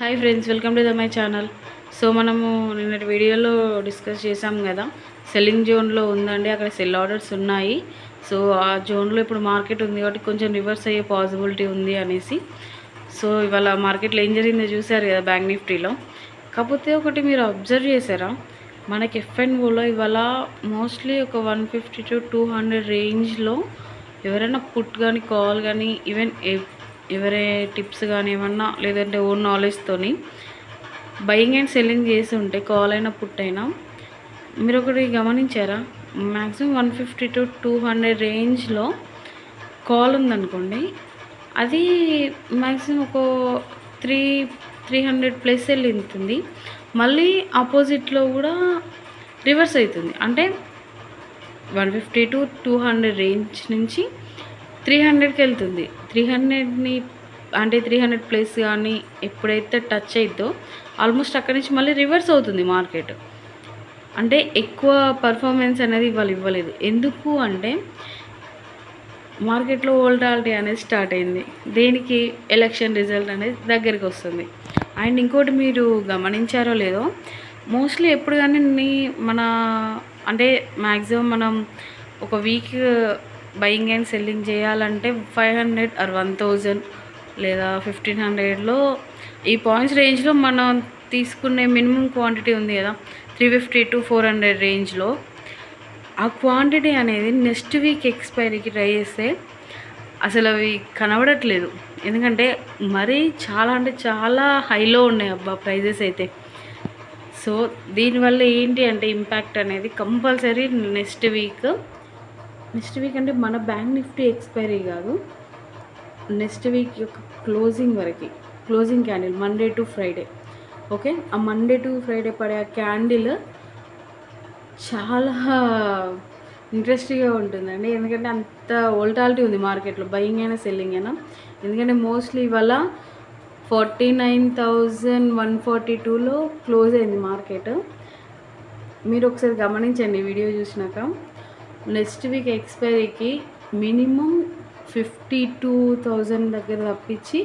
Hi friends, welcome to my channel. So మనము నిన్నటి వీడియోలో డిస్కస్ చేసాం కదా, సెల్లింగ్ జోన్లో ఉందండి, అక్కడ సెల్ ఆర్డర్స్ ఉన్నాయి. సో ఆ జోన్లో ఇప్పుడు మార్కెట్ ఉంది కాబట్టి కొంచెం రివర్స్ అయ్యే పాసిబిలిటీ ఉంది అనేసి. సో ఇవాళ మార్కెట్లో ఏం జరిగిందో చూసారు కదా, బ్యాంక్ నిఫ్టీలో. కాకపోతే ఒకటి మీరు అబ్జర్వ్ చేశారా, మనకి ఎఫ్ఎన్ఓలో ఇవాళ మోస్ట్లీ ఒక 150 to 200 రేంజ్లో ఎవరైనా పుట్ కానీ కాల్ కానీ ఈవెన్ ఎవరే టిప్స్ కానీ ఏమన్నా లేదంటే ఓన్ నాలెడ్జ్తోని బయింగ్ అండ్ సెల్లింగ్ చేసి ఉంటే కాల్ అయినా పుట్ అయినా మీరు ఒకటి గమనించారా, మ్యాక్సిమం 150 to 200 రేంజ్లో కాల్ ఉందనుకోండి, అది మ్యాక్సిమం ఒక 300 ప్లస్ వెళ్ళింది. మళ్ళీ ఆపోజిట్లో కూడా రివర్స్ అవుతుంది. అంటే 150 to 200 రేంజ్ నుంచి 300కి వెళ్తుంది. 300ని అంటే 300 ప్లస్ కానీ ఎప్పుడైతే టచ్ అయిద్దో ఆల్మోస్ట్ అక్కడి నుంచి మళ్ళీ రివర్స్ అవుతుంది మార్కెట్. అంటే ఎక్కువ పర్ఫార్మెన్స్ అనేది ఇవ్వలేదు. ఎందుకు అంటే మార్కెట్లో వోల్టాలిటీ అనేది స్టార్ట్ అయింది. దేనికి? ఎలక్షన్ రిజల్ట్ అనేది దగ్గరికి వస్తుంది. అండ్ ఇంకోటి మీరు గమనించారో లేదో, మోస్ట్లీ ఎప్పుడు కానీ మన అంటే మ్యాక్సిమం మనం ఒక వీక్ బయింగ్ అండ్ సెల్లింగ్ చేయాలంటే 500 or 1000 లేదా 1500లో ఈ పాయింట్స్ రేంజ్లో మనం తీసుకునే మినిమం క్వాంటిటీ ఉంది కదా, 350 to 400 రేంజ్లో. ఆ క్వాంటిటీ అనేది నెక్స్ట్ వీక్ ఎక్స్పైరీకి ట్రై చేస్తే అసలు అవి కనబడట్లేదు. ఎందుకంటే మరీ చాలా అంటే చాలా హైలో ఉన్నాయి అబ్బా ప్రైజెస్ అయితే. సో దీనివల్ల ఏంటి అంటే ఇంపాక్ట్ అనేది కంపల్సరీ నెక్స్ట్ వీక్ అంటే మన బ్యాంక్ నిఫ్టీ ఎక్స్పైరీ కాదు, నెక్స్ట్ వీక్ యొక్క closing candle Monday to Friday. Okay, ఆ మండే టు ఫ్రైడే పడే ఆ క్యాండిల్ చాలా ఇంట్రెస్టింగ్గా ఉంటుందండి. ఎందుకంటే అంత వోల్టాలిటీ ఉంది మార్కెట్లో, బయింగ్ అయినా సెల్లింగ్ అయినా. ఎందుకంటే మోస్ట్లీ ఇవాళ 49,142లో క్లోజ్ అయింది మార్కెట్. మీరు ఒకసారి గమనించండి వీడియో చూసినాక. నెక్స్ట్ వీక్ ఎక్స్పైరీకి మినిమం 52,000 దగ్గర తప్పించి,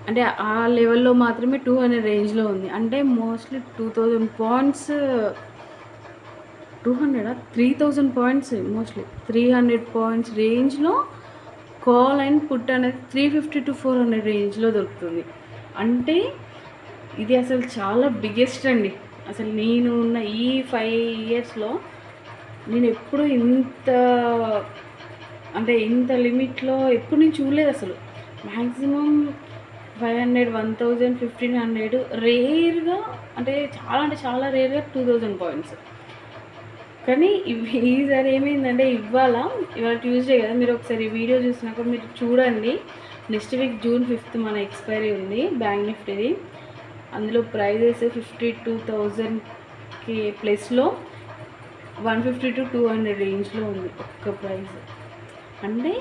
అంటే ఆ లెవెల్లో మాత్రమే 200 రేంజ్లో ఉంది. అంటే mostly 2000 points, 3,000 points, mostly 300 points రేంజ్లో కాల్ అండ్ పుట్ అనేది 350 to 400 రేంజ్లో దొరుకుతుంది. అంటే ఇది అసలు చాలా బిగ్గెస్ట్ అండి. అసలు నేను ఉన్న ఈ 5 yearsలో నేను ఎప్పుడు ఇంత లిమిట్లో ఎప్పుడు నేను చూడలేదు అసలు. మ్యాక్సిమం 500, 1000, 1500, రేర్గా అంటే చాలా రేర్గా 2000 పాయింట్స్. కానీ ఈసారి ఏమైందంటే ఇవాళ ట్యూస్డే కదా, మీరు ఒకసారి వీడియో చూసినాక మీరు చూడండి. నెక్స్ట్ వీక్ June 5th మన ఎక్స్పైరీ ఉంది బ్యాంక్ నిఫ్టీది. అందులో ప్రైజెస్ 52,000కి ప్లస్లో 150 to 200 రేంజ్లో ఉంది ఒక్క ప్రైస్. అంటే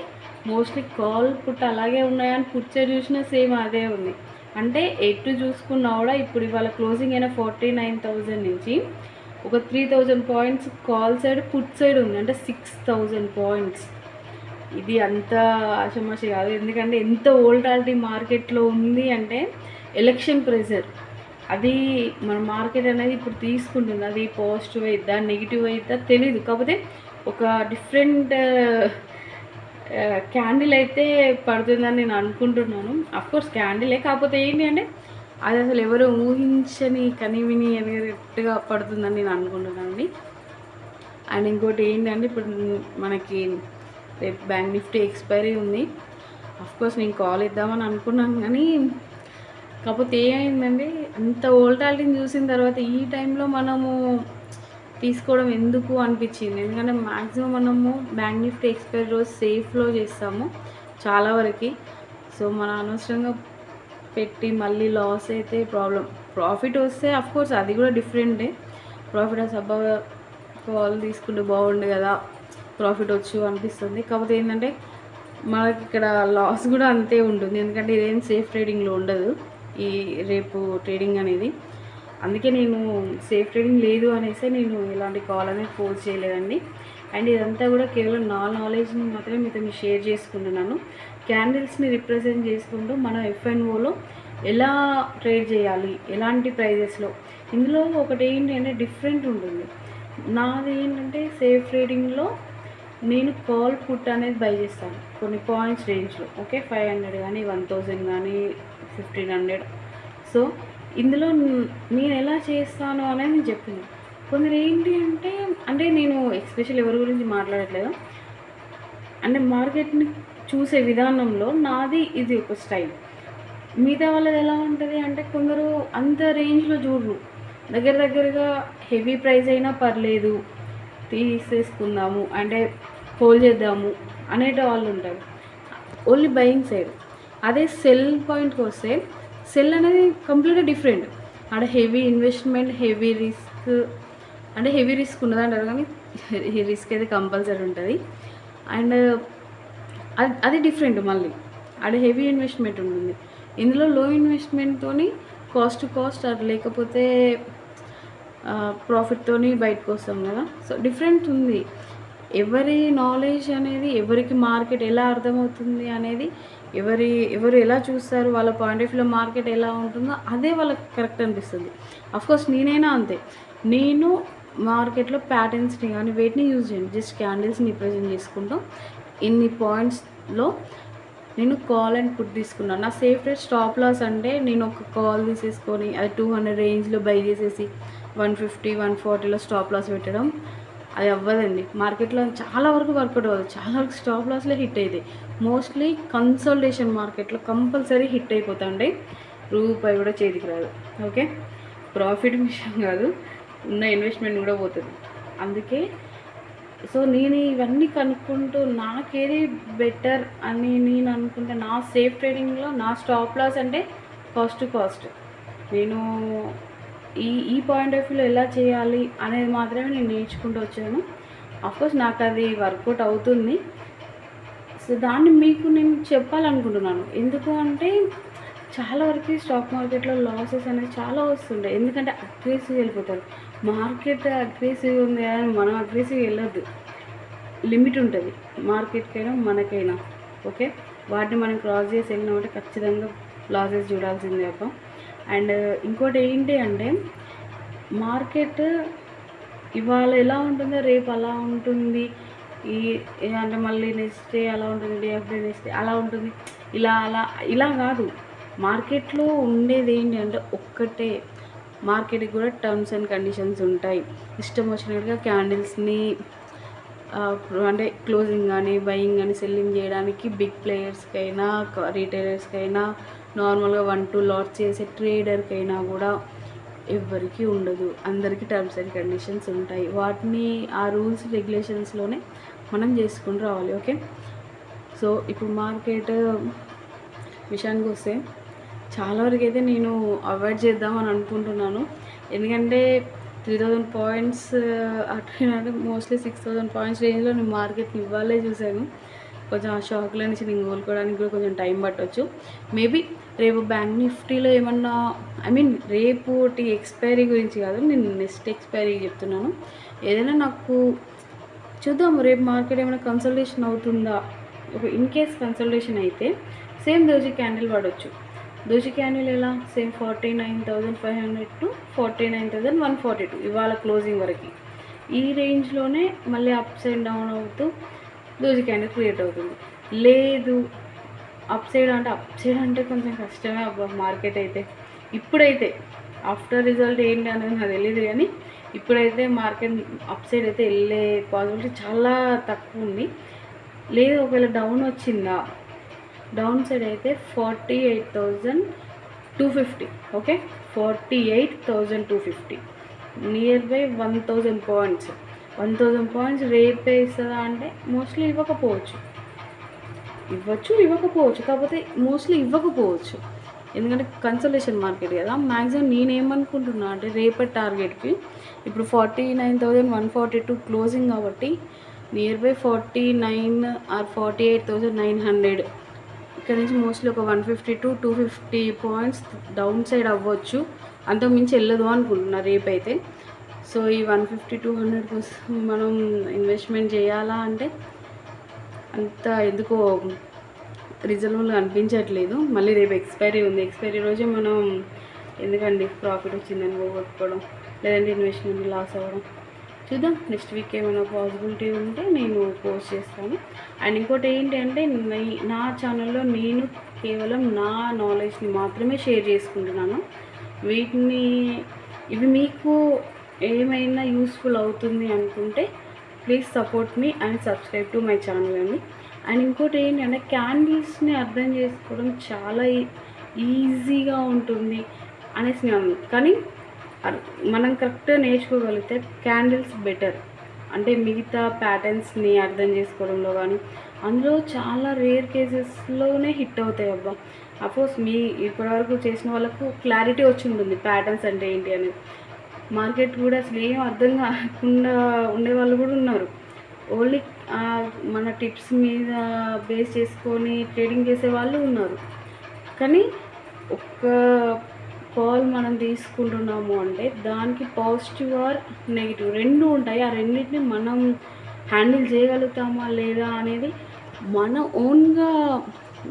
మోస్ట్లీ కాల్ పుట్ అలాగే ఉన్నాయని పుట్ సైడ్ చూసినా సేమ్ అదే ఉంది. అంటే ఎటు చూసుకున్నా కూడా ఇప్పుడు ఇవాళ క్లోజింగ్ అయిన 49,000 నుంచి ఒక 3,000 points call side, put side ఉంది. అంటే 6,000 పాయింట్స్. ఇది అంత ఆషమాషి కాదు. ఎందుకంటే ఎంత వోల్టాలిటీ మార్కెట్లో ఉంది అంటే ఎలక్షన్ ప్రెషర్ అది మన మార్కెట్ అనేది ఇప్పుడు తీసుకుంటుంది. అది పాజిటివ్ అయిద్దా నెగిటివ్ అయిద్దా తెలీదు. కాకపోతే ఒక డిఫరెంట్ క్యాండిల్ అయితే పడుతుందని నేను అనుకుంటున్నాను. అఫ్కోర్స్ క్యాండిలే, కాకపోతే ఏంటి అంటే అది అసలు ఎవరు ఊహించని కనివిని అనేటట్టుగా పడుతుందని నేను అనుకుంటున్నానండి. అండ్ ఇంకోటి ఏంటంటే ఇప్పుడు మనకి రేపు బ్యాంక్ నిఫ్టీ ఎక్స్పైరీ ఉంది. అఫ్కోర్స్ నేను కాల్ ఇద్దామని అనుకున్నాను, కానీ కాకపోతే ఏమైందండి, అంత వోల్టాలిటీని చూసిన తర్వాత ఈ టైంలో మనము తీసుకోవడం ఎందుకు అనిపించింది. ఎందుకంటే మ్యాక్సిమం మనము బ్యాంక్ నిఫ్టీ ఎక్స్పైరీ రోజు సేఫ్లో చేస్తాము చాలా వరకు. సో మన అనవసరంగా పెట్టి మళ్ళీ లాస్ అయితే ప్రాబ్లం. ప్రాఫిట్ వస్తే అఫ్కోర్స్ అది కూడా డిఫరెంటే. ప్రాఫిట్ సబ్బా కాల్ తీసుకుంటే బాగుండు కదా, ప్రాఫిట్ వచ్చు అనిపిస్తుంది. కాకపోతే ఏంటంటే మనకి ఇక్కడ లాస్ కూడా అంతే ఉంటుంది. ఎందుకంటే ఇదేం సేఫ్ ట్రేడింగ్లో ఉండదు ఈ రేపు ట్రేడింగ్ అనేది. అందుకే నేను సేఫ్ ట్రేడింగ్ లేదు అనేసి నేను ఇలాంటి కాల్ అనేది ఫోర్స్ చేయలేదండి. అండ్ ఇదంతా కూడా కేవలం నా నాలెడ్జ్ని మాత్రమే మీతో షేర్ చేసుకుంటున్నాను. క్యాండిల్స్ని రిప్రజెంట్ చేసుకుంటూ మన ఎఫ్ఎన్ఓలో ఎలా ట్రేడ్ చేయాలి, ఎలాంటి ప్రైజెస్లో. ఇందులో ఒకటి ఏంటి అంటే డిఫరెంట్ ఉంటుంది. నాది ఏంటంటే సేఫ్ ట్రేడింగ్లో నేను కాల్ పుట్ అనేది బై చేస్తాను కొన్ని పాయింట్స్ రేంజ్లో. ఓకే, 500 కానీ 1000 కానీ 1500. సో ఇందులో నేను ఎలా చేస్తాను అనేది నేను చెప్తున్నాను. కొందరు ఏంటి అంటే నేను ఎస్పెషల్ ఎవరి గురించి మాట్లాడట్లేదు, అంటే మార్కెట్ని చూసే విధానంలో నాది ఇది ఒక స్టైల్. మిగతా వాళ్ళది ఎలా ఉంటుంది అంటే కొందరు అంత రేంజ్లో చూడరు, దగ్గరగా హెవీ ప్రైస్ అయినా పర్లేదు తీసేసుకుందాము అంటే హోల్డ్ చేద్దాము అనేట వాళ్ళు ఉంటారు, ఓన్లీ బయింగ్ సైడ్. అదే సెల్ పాయింట్కి వస్తే సెల్ అనేది కంప్లీట్గా డిఫరెంట్. అక్కడ హెవీ ఇన్వెస్ట్మెంట్, హెవీ రిస్క్, అంటే హెవీ రిస్క్ ఉన్నది అంటారు కానీ రిస్క్ అయితే కంపల్సరీ ఉంటుంది. అండ్ అది డిఫరెంట్ మళ్ళీ, అక్కడ హెవీ ఇన్వెస్ట్మెంట్ ఉంటుంది. ఇందులో లో ఇన్వెస్ట్మెంట్తో కాస్ట్ టు కాస్ట్ అది లేకపోతే ప్రాఫిట్తో బయటకు వస్తాం కదా. సో డిఫరెంట్ ఉంది. ఎవరి నాలెడ్జ్ అనేది, ఎవరికి మార్కెట్ ఎలా అర్థమవుతుంది అనేది, ఎవరు ఎలా చూస్తారు, వాళ్ళ పాయింట్ ఆఫ్ వ్యూలో మార్కెట్ ఎలా ఉంటుందో అదే వాళ్ళకి కరెక్ట్ అనిపిస్తుంది. అఫ్కోర్స్ నేనైనా అంతే. నేను మార్కెట్లో ప్యాటర్న్స్ని కానీ వేటిని యూజ్ చేయను, జస్ట్ క్యాండిల్స్ని రిప్రజెంట్ చేసుకుంటూ ఇన్ని పాయింట్స్లో నేను కాల్ అండ్ పుట్ తీసుకున్నాను. నా సేఫ్ రేట్ స్టాప్ లాస్ అంటే నేను ఒక కాల్ తీసేసుకొని అది 200 రేంజ్లో బై చేసేసి 150, 140లో స్టాప్ లాస్ పెట్టడం అది అవ్వదండి. మార్కెట్లో చాలా వరకు వర్కౌట్ అవ్వదు, చాలా వరకు స్టాప్ లాస్లో హిట్ అవుతాయి. మోస్ట్లీ కన్సల్టేషన్ మార్కెట్లో కంపల్సరీ హిట్ అయిపోతాండి, రూపాయి కూడా చేతికి రాదు. ఓకే, ప్రాఫిట్ విషయం కాదు, ఉన్న ఇన్వెస్ట్మెంట్ కూడా పోతుంది. అందుకే సో నేను ఇవన్నీ కనుక్కుంటూ నాకేది బెటర్ అని నేను అనుకుంటే, నా సేఫ్ ట్రేడింగ్లో నా స్టాప్ లాస్ అంటే కాస్ట్ టు కాస్ట్. నేను ఈ పాయింట్ ఆఫ్ వ్యూలో ఎలా చేయాలి అనేది మాత్రమే నేను నేర్చుకుంటూ వచ్చాను. అఫ్కోర్స్ నాకు అది వర్కౌట్ అవుతుంది. సో దాన్ని మీకు నేను చెప్పాలనుకుంటున్నాను. ఎందుకు అంటే చాలా వరకు స్టాక్ మార్కెట్లో లాసెస్ అనేది చాలా వస్తుంటాయి, ఎందుకంటే అగ్రెసివ్ వెళ్ళిపోతారు. మార్కెట్ అగ్రెసివ్ ఉంది అని మనం అగ్రెసివ్ వెళ్ళొద్దు, లిమిట్ ఉంటుంది మార్కెట్కైనా మనకైనా. ఓకే, వాటిని మనం క్రాస్ చేసి వెళ్ళినామంటే ఖచ్చితంగా లాసెస్ చూడాల్సిందే అప్ప. అండ్ ఇంకోటి ఏంటి అంటే మార్కెట్ ఇవాళ ఎలా ఉంటుందో రేపు అలా ఉంటుంది, అంటే మళ్ళీ నెక్స్ట్ డే అలా ఉంటుంది, డే ఆఫ్టర్ నెక్స్ట్ డే అలా ఉంటుంది, ఇలా కాదు. మార్కెట్లో ఉండేది ఏంటి అంటే ఒక్కటే, మార్కెట్కి కూడా టర్మ్స్ అండ్ కండిషన్స్ ఉంటాయి. ఇష్టం వచ్చినట్టుగా క్యాండిల్స్ని అంటే క్లోజింగ్ కానీ బయింగ్ కానీ సెల్లింగ్ చేయడానికి బిగ్ ప్లేయర్స్కైనా రీటైలర్స్కైనా నార్మల్గా 1-2 లాట్స్ చేసే ట్రేడర్కైనా కూడా ఎవ్వరికీ ఉండదు. అందరికీ టర్మ్స్ అండ్ కండిషన్స్ ఉంటాయి. వాటిని ఆ రూల్స్ రెగ్యులేషన్స్లోనే మనం చేసుకుని రావాలి. ఓకే, సో ఇప్పుడు మార్కెట్ విషయానికి వస్తే చాలా వరకు అయితే నేను అవాయిడ్ చేద్దామని అనుకుంటున్నాను. ఎందుకంటే 3000 పాయింట్స్ అటు మోస్ట్లీ 6000 పాయింట్స్ రేంజ్లో నేను మార్కెట్ని ఇవ్వాలే చూశాను. కొంచెం ఆ షాక్లో నుంచి నేను కోలుకోవడానికి కూడా కొంచెం టైం పట్టవచ్చు. మేబీ రేపు బ్యాంక్ నిఫ్టీలో ఏమన్నా, రేపు ఎక్స్పైరీ గురించి కాదు, నేను నెక్స్ట్ ఎక్స్పైరీ చెప్తున్నాను. ఏదైనా నాకు చూద్దాము, రేపు మార్కెట్ ఏమైనా కన్సల్టేషన్ అవుతుందా. ఒక ఇన్ కేస్ కన్సల్టేషన్ అయితే సేమ్ దోజీ క్యాండిల్ పడవచ్చు. దోజీ క్యాండిల్ ఎలా, సేమ్ 49,500 to 49,142 ఇవాళ క్లోజింగ్ వరకు ఈ రేంజ్లోనే మళ్ళీ అప్స్ అండ్ డౌన్ అవుతూ దోజీ క్యాండిల్ క్రియేట్ అవుతుంది. లేదు అప్ సైడ్ అంటే కొంచెం కష్టమే అబ్బా మార్కెట్ అయితే. ఇప్పుడైతే ఆఫ్టర్ రిజల్ట్ ఏంటి అనేది నాకు తెలియదు, కానీ ఇప్పుడైతే మార్కెట్ అప్ సైడ్ అయితే వెళ్ళే పాసిబిలిటీ చాలా తక్కువ ఉంది. లేదు ఒకవేళ డౌన్ వచ్చిందా, డౌన్ సైడ్ అయితే 48,250. Okay, 48,250 near by 1,000 points. 1,000 points రేపే ఇస్తుందా అంటే మోస్ట్లీ ఇవ్వచ్చు, కాకపోతే మోస్ట్లీ ఇవ్వకపోవచ్చు. ఎందుకంటే కన్సల్టేషన్ మార్కెట్ కదా. మ్యాక్సిమం నేనేమనుకుంటున్నా అంటే రేపటి టార్గెట్కి ఇప్పుడు 49,142 క్లోజింగ్ కాబట్టి నియర్ బై 49 or 48,900 ఇక్కడ నుంచి మోస్ట్లీ ఒక 150 to 250 పాయింట్స్ డౌన్ సైడ్ అవ్వచ్చు, అంతకు మించి వెళ్ళదు అనుకుంటున్నా రేపైతే. సో ఈ 150-200 కోసం మనం ఇన్వెస్ట్మెంట్ చేయాలా అంటే అంత ఎందుకో రీజనబుల్గా అనిపించట్లేదు. మళ్ళీ రేపు ఎక్స్పైరీ ఉంది. ఎక్స్పైరీ రోజే మనం ఎందుకండి ప్రాఫిట్ వచ్చిందని పోగొట్టుకోవడం, లేదంటే ఇన్వెస్ట్మెంట్ లాస్ అవ్వడం. చూద్దాం, నెక్స్ట్ వీక్ ఏమైనా పాసిబిలిటీ ఉంటే నేను పోస్ట్ చేస్తాను. అండ్ ఇంకోటి ఏంటి అంటే, నా ఛానల్లో నేను కేవలం నా నాలెడ్జ్ని మాత్రమే షేర్ చేసుకుంటున్నాను. ఇవి మీకు ఏమైనా యూస్ఫుల్ అవుతుంది అనుకుంటే please support me and subscribe to my channel అండి. అండ్ ఇంకోటి ఏంటంటే, క్యాండిల్స్ని అర్థం చేసుకోవడం చాలా ఈజీగా ఉంటుంది అనేసి నేను, కానీ మనం కరెక్ట్గా నేర్చుకోగలిగితే క్యాండిల్స్ బెటర్. అంటే మిగతా ప్యాటర్న్స్ని అర్థం చేసుకోవడంలో కానీ, అందులో చాలా రేర్ కేసెస్లోనే హిట్ అవుతాయి. అబ్బా, అఫ్కోర్స్ ఇప్పటివరకు చేసిన వాళ్ళకు క్లారిటీ వచ్చి ఉంటుంది ప్యాటర్న్స్ అంటే ఏంటి అనేది. మార్కెట్ కూడా అసలు ఏం అర్థం కాకుండా ఉండేవాళ్ళు కూడా ఉన్నారు. ఓన్లీ మన టిప్స్ మీద బేస్ చేసుకొని ట్రేడింగ్ చేసే వాళ్ళు ఉన్నారు. కానీ ఒక్క కాల్ మనం తీసుకుంటున్నాము అంటే దానికి పాజిటివ్ ఆర్ నెగిటివ్ రెండు ఉంటాయి. ఆ రెండింటిని మనం హ్యాండిల్ చేయగలుగుతామా లేదా అనేది మన ఓన్గా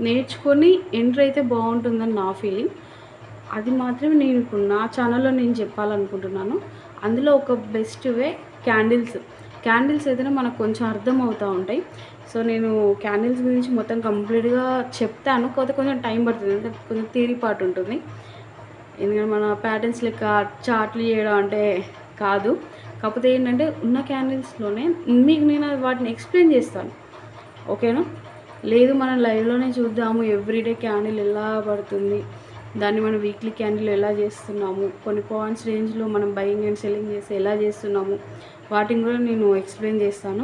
నేర్చుకొని ఎంటర్ అయితే బాగుంటుందని నా ఫీలింగ్. అది మాత్రమే నేను ఇప్పుడు నా ఛానల్లో నేను చెప్పాలనుకుంటున్నాను. అందులో ఒక బెస్ట్ వే క్యాండిల్స్ అయితేనే మనకు కొంచెం అర్థం అవుతూ ఉంటాయి. సో నేను క్యాండిల్స్ గురించి మొత్తం కంప్లీట్గా చెప్తాను, కాకపోతే కొంచెం టైం పడుతుంది, అంటే కొంచెం థియరీ పార్ట్ ఉంటుంది. ఎందుకంటే మన ప్యాటర్న్స్ లెక్క చార్ట్లు చేయడం అంటే కాదు. కాకపోతే ఏంటంటే ఉన్న క్యాండిల్స్లోనే మీకు నేను వాటిని ఎక్స్ప్లెయిన్ చేస్తాను, ఓకేనా? లేదు మనం లైవ్లోనే చూద్దాము, ఎవ్రీడే క్యాండిల్ ఎలా పడుతుంది, దాన్ని మనం వీక్లీ క్యాండిల్ ఎలా చేస్తున్నాము, కొన్ని పాయింట్స్ రేంజ్లో మనం బయింగ్ అండ్ సెల్లింగ్ చేసి ఎలా చేస్తున్నాము, వాటిని కూడా నేను ఎక్స్ప్లెయిన్ చేస్తాను.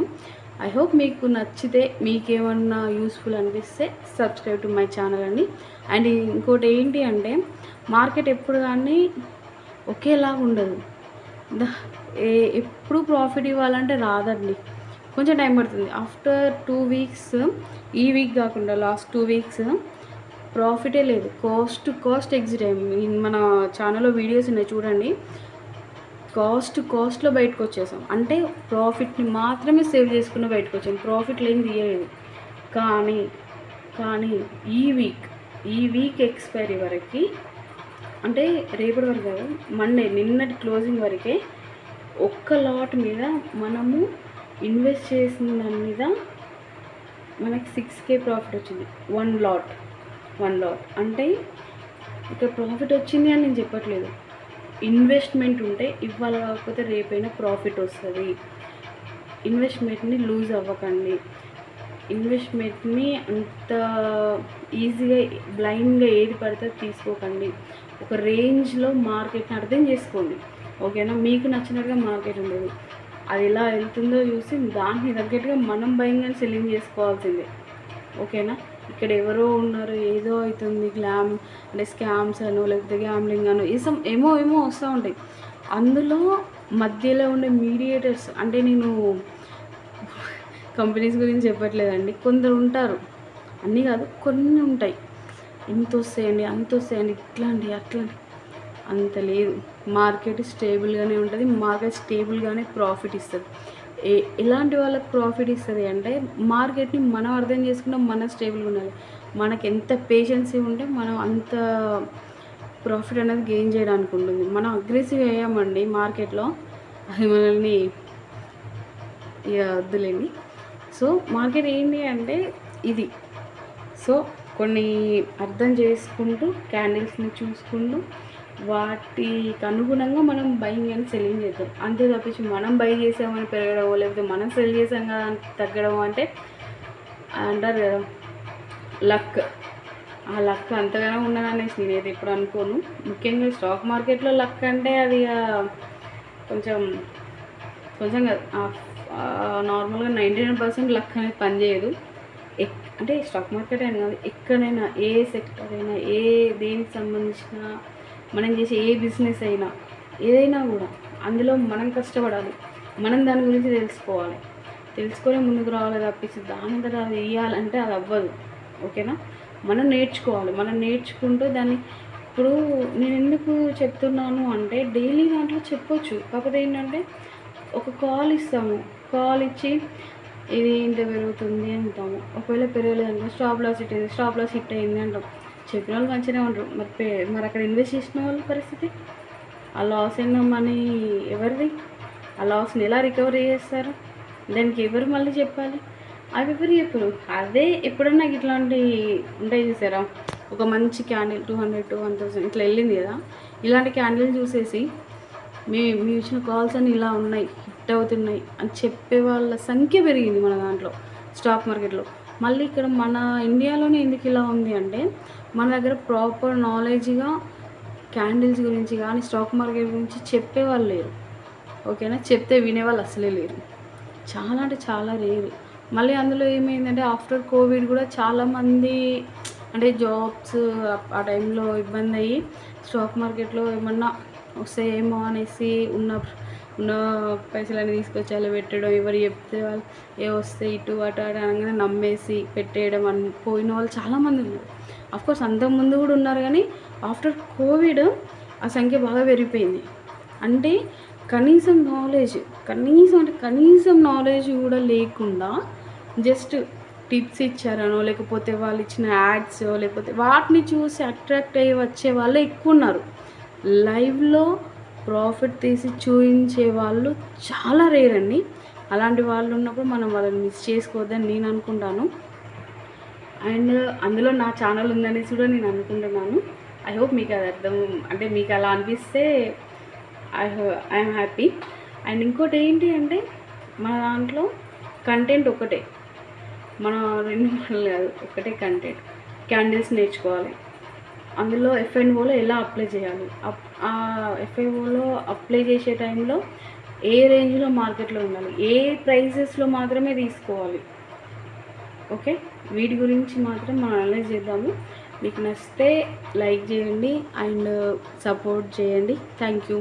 ఐ హోప్ మీకు నచ్చితే, మీకేమన్నా యూస్ఫుల్ అనిపిస్తే సబ్స్క్రైబ్ టు మై ఛానల్ అండి. అండ్ ఇంకోటి ఏంటి అంటే, మార్కెట్ ఎప్పుడు కానీ ఒకేలాగా ఉండదు. ఎప్పుడు ప్రాఫిట్ ఇవ్వాలంటే రాదండి, కొంచెం టైం పడుతుంది. ఆఫ్టర్ 2 వీక్స్, ఈ వీక్ కాకుండా లాస్ట్ 2 వీక్స్ ప్రాఫిటే లేదు. కాస్ట్ ఎగ్జిట్ అయ్యింది. మన ఛానల్లో వీడియోస్ ఉన్నాయి చూడండి. కాస్ట్లో బయటకు వచ్చేసాం, అంటే ప్రాఫిట్ని మాత్రమే సేవ్ చేసుకున్న బయటకు వచ్చాం, ప్రాఫిట్లు ఏం తీయలేదు. కానీ ఈ వీక్ ఎక్స్పైరీ వరకు, అంటే రేపటి వరకు కాదు, మండే నిన్నటి క్లోజింగ్ వరకే ఒక్క లాట్ మీద మనము ఇన్వెస్ట్ చేసిన దాని మీద మనకి 6K ప్రాఫిట్ వచ్చింది. వన్ లాట్ అంటే ఇక్కడ ప్రాఫిట్ వచ్చింది అని నేను చెప్పట్లేదు. ఇన్వెస్ట్మెంట్ ఉంటే ఇవాళ కాకపోతే రేపైనా ప్రాఫిట్ వస్తుంది. ఇన్వెస్ట్మెంట్ని లూజ్ అవ్వకండి. ఇన్వెస్ట్మెంట్ని అంత ఈజీగా బ్లైండ్గా ఏది పడితే తీసుకోకండి. ఒక రేంజ్లో మార్కెట్ని అర్థం చేసుకోండి, ఓకేనా? మీకు నచ్చినట్టుగా మార్కెట్ ఉండదు, అది ఎలా వెళ్తుందో చూసి దానికి తగ్గట్టుగా మనం బయింగ్ అండ్ సెల్లింగ్ చేసుకోవాల్సిందే, ఓకేనా? ఇక్కడ ఎవరో ఉన్నారు, ఏదో అవుతుంది, అంటే స్కామ్స్ అనో లేకపోతే గ్యామ్లింగ్ అనో ఏమో వస్తూ ఉంటాయి. అందులో మధ్యలో ఉండే మీడియేటర్స్, అంటే నేను కంపెనీస్ గురించి చెప్పట్లేదండి, కొందరు ఉంటారు, అన్నీ కాదు కొన్ని ఉంటాయి, ఇంత వస్తాయండి అంత వస్తాయండి, ఇట్లాంటి అట్లాంటి అంత లేదు. మార్కెట్ స్టేబుల్గానే ఉంటుంది, మార్కెట్ స్టేబుల్గానే ప్రాఫిట్ ఇస్తుంది. ఎలాంటి వాళ్ళకి ప్రాఫిట్ ఇస్తుంది అంటే, మార్కెట్ని మనం అర్థం చేసుకున్నాం, మనం స్టేబుల్గా ఉండాలి. మనకి ఎంత పేషెన్సీ ఉంటే మనం అంత ప్రాఫిట్ అనేది గెయిన్ చేయడానికి ఉంటుంది. మనం అగ్రెసివ్ అయ్యామండి మార్కెట్లో, అది మనల్ని ఇక వద్దులేండి. సో మార్కెట్ ఏంటి అంటే ఇది. సో కొన్ని అర్థం చేసుకుంటూ, క్యాండిల్స్ని చూసుకుంటూ, వాటికి అనుగుణంగా మనం బయింగ్ అండ్ సెల్లింగ్ చేద్దాం. అంతే తప్పించి మనం బై చేసామని పెరగడం, లేకపోతే మనం సెల్ చేసాం కదా అని తగ్గడం అంటే అంటారు కదా లక్. ఆ లక్ అంతగానో ఉన్నదనేసి నేనైతే ఇప్పుడు అనుకోను. ముఖ్యంగా స్టాక్ మార్కెట్లో లక్ అంటే అది కొంచెం నార్మల్గా 99% లక్ అనేది పనిచేయదు. అంటే స్టాక్ మార్కెట్ అయినా కాదు, ఎక్కడైనా, ఏ సెక్టర్ అయినా, దేనికి సంబంధించిన మనం చేసే ఏ బిజినెస్ అయినా, ఏదైనా కూడా అందులో మనం కష్టపడాలి, మనం దాని గురించి తెలుసుకొని ముందుకు రావాలి తప్పించి దాని తర్వాత అది వేయాలంటే అది అవ్వదు, ఓకేనా? మనం నేర్చుకుంటూ దాన్ని. ఇప్పుడు నేను ఎందుకు చెప్తున్నాను అంటే, డైలీ దాంట్లో చెప్పొచ్చు, కాకపోతే ఏంటంటే ఒక కాల్ ఇస్తాము, కాల్ ఇచ్చి ఇది ఇంత పెరుగుతుంది అంటాము. ఒకవేళ పెరగలేదనుకో స్టాప్ లాస్ హిట్ అయింది అంటాం. చెప్పిన వాళ్ళు మంచిగానే ఉంటారు. మరి అక్కడ ఇన్వెస్ట్ చేసిన వాళ్ళ పరిస్థితి, ఆ లాస్ అయిన మనీ ఎవరిది? ఆ లాస్ని ఎలా రికవరీ చేస్తారు? దానికి ఎవరు మళ్ళీ చెప్పాలి? అవి ఎవరు చెప్పరు. అదే ఎప్పుడన్నా ఇట్లాంటి ఉంటాయి చూసారా, ఒక మంచి క్యాండిల్ 200 to 1000 ఇట్లా వెళ్ళింది కదా, ఇలాంటి క్యాండిల్ చూసేసి మీ ఇచ్చిన కాల్స్ అని ఇలా ఉన్నాయి, హిట్ అవుతున్నాయి అని చెప్పే వాళ్ళ సంఖ్య పెరిగింది మన దాంట్లో, స్టాక్ మార్కెట్లో. మళ్ళీ ఇక్కడ మన ఇండియాలోనే ఎందుకు ఇలా ఉంది అంటే, మన దగ్గర ప్రాపర్ నాలెడ్జ్గా క్యాండిల్స్ గురించి కానీ స్టాక్ మార్కెట్ గురించి చెప్పేవాళ్ళు లేరు. ఓకేనా, చెప్తే వినేవాళ్ళు అసలే లేరు. చాలా అంటే చాలా రేరు. మళ్ళీ అందులో ఏమైందంటే ఆఫ్టర్ కోవిడ్ కూడా చాలామంది అంటే జాబ్స్ ఆ టైంలో ఇబ్బంది అయ్యి స్టాక్ మార్కెట్లో ఏమన్నా వస్తాయేమో అనేసి ఉన్న పైసలన్నీ తీసుకొచ్చి అలా పెట్టడం, ఎవరు చెప్తే వాళ్ళు ఏ వస్తే ఇటు అటు అనగానే నమ్మేసి పెట్టేయడం అని పోయిన వాళ్ళు చాలామంది ఉన్నారు. అఫ్కోర్స్ అంతకుముందు కూడా ఉన్నారు, కానీ ఆఫ్టర్ కోవిడ్ ఆ సంఖ్య బాగా పెరిగిపోయింది. అంటే కనీసం నాలెడ్జ్ కూడా లేకుండా జస్ట్ టిప్స్ ఇచ్చారనో, లేకపోతే వాళ్ళు ఇచ్చిన యాడ్స్, లేకపోతే వాటిని చూసి అట్రాక్ట్ అయ్యి వచ్చే వాళ్ళే ఎక్కువ ఉన్నారు. లైవ్లో ప్రాఫిట్ తీసి చూపించే వాళ్ళు చాలా రేర్ అండి. అలాంటి వాళ్ళు ఉన్నప్పుడు మనం వాళ్ళని మిస్ చేసుకోవద్దని నేను అనుకుంటాను. అండ్ అందులో నా ఛానల్ ఉందనేసి కూడా నేను అనుకుంటున్నాను. ఐ హోప్ మీకు అది అర్థం, అంటే మీకు అలా అనిపిస్తే ఐఎమ్ హ్యాపీ. అండ్ ఇంకోటి ఏంటి అంటే, మన దాంట్లో కంటెంట్ ఒకటే, మన 2 మాటలు కాదు, ఒకటే కంటెంట్. క్యాండిల్స్ నేర్చుకోవాలి, అందులో ఎఫ్ఎన్ఓలో ఎలా అప్లై చేయాలి, ఆ ఎఫ్ఎన్ఓలో అప్లై చేసే టైంలో ఏ రేంజ్లో మార్కెట్లో ఉండాలి, ఏ ప్రైజెస్లో మాత్రమే తీసుకోవాలి. ఓకే, వీటి గురించి మాత్రం మనం అనలైజ్ చేద్దాము. మీకు నచ్చితే లైక్ చేయండి అండ్ సపోర్ట్ చేయండి. Thank you.